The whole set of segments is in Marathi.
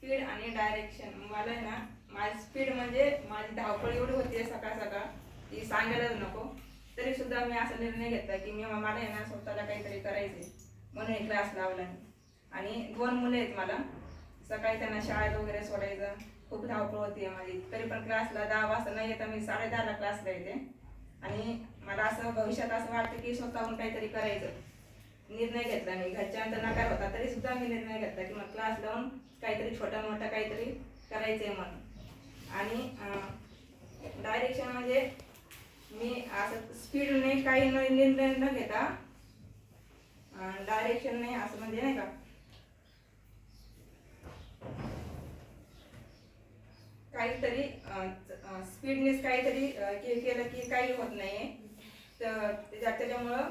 स्पीड आणि डायरेक्शन मला आहे ना, माझी स्पीड म्हणजे माझी धावपळ एवढी होती सकाळ सकाळ ती सांगायलाच नको. तरी सुद्धा मी असा निर्णय घेतला की मला आहे ना स्वतःला काहीतरी करायचे म्हणून एक क्लास लावला. आणि 2 मुले आहेत मला, सकाळी त्यांना शाळेत वगैरे सोडायचं, खूप धावपळ होती माझी. तरी पण क्लासला 10 वाजता नाही येता मी 10:30ला क्लासला येते. आणि मला असं भविष्यात असं वाटतं की स्वतःहून काहीतरी करायचं. निर्णय घेतला मी, घरच्यांचा नकार होता तरी सुद्धा मी निर्णय घेतला की मग क्लास लावून काहीतरी छोटा मोठा काहीतरी करायचंय म्हणून. आणि डायरेक्शन म्हणजे मी असं स्पीडने काही निर्णय न घेता डायरेक्शन नाही असं म्हणजे नाही का काहीतरी स्पीडनेच काहीतरी केलं की काही होत नाही. तर त्याच्यामुळं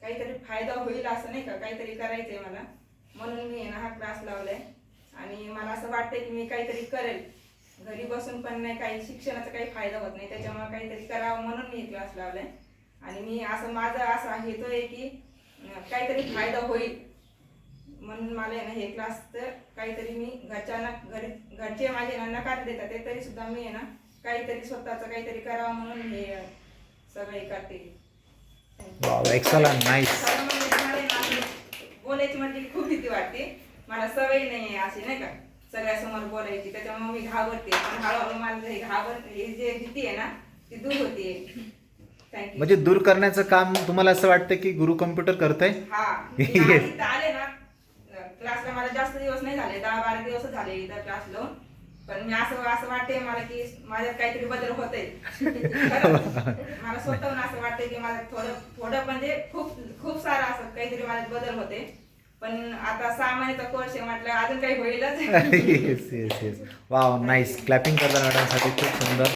काहीतरी फायदा होईल असं नाही का काहीतरी करायचंय मला, म्हणून मी हा क्लास लावलाय. आणि मला असं वाटतंय की मी काहीतरी करेल, घरी बसून पण नाही, काही शिक्षणाचा काही फायदा होत नाही, त्याच्यामुळे काहीतरी करावं म्हणून मी क्लास लावलाय. आणि मी असं माझा असा हेतू आहे की काहीतरी फायदा होईल म्हणून मला आहे ना हे क्लास तर काहीतरी मी घरचे माझे नकार देतात ते तरी सुद्धा मी आहे ना काहीतरी स्वतःचं काहीतरी करावं म्हणून हे सगळे करते. Excellent, nice. बोलायची म्हणजे खूप भीती वाटते, मला सवय नाही आहे अशी नाही का सगळ्यासमोर बोलायची, त्याच्यामुळे मी घाबरते. पण हळूहळू मला हे जे भीती आहे ना ती दूर होते. म्हणजे दूर करण्याचं काम तुम्हाला असं वाटतं की गुरु कम्प्युटर करतंय? हा, आले ना क्लासला मला जास्त दिवस नाही झाले, 10-12 दिवस झाले इथं क्लास लावून. पण मी असं वाटतंय मला की माझ्यात काहीतरी बदल होतंय. मला स्वतःहून असं वाटतंय की माझ्यात थोडं म्हणजे खूप सारा असं काहीतरी माझ्यात बदल होते. पण आता 6 महिन्याचा कोर्स आहे म्हटलं अजून काही होईलच. Yes yes yes, wow, nice. Clapping करता मॅडमसाठी, खूप सुंदर.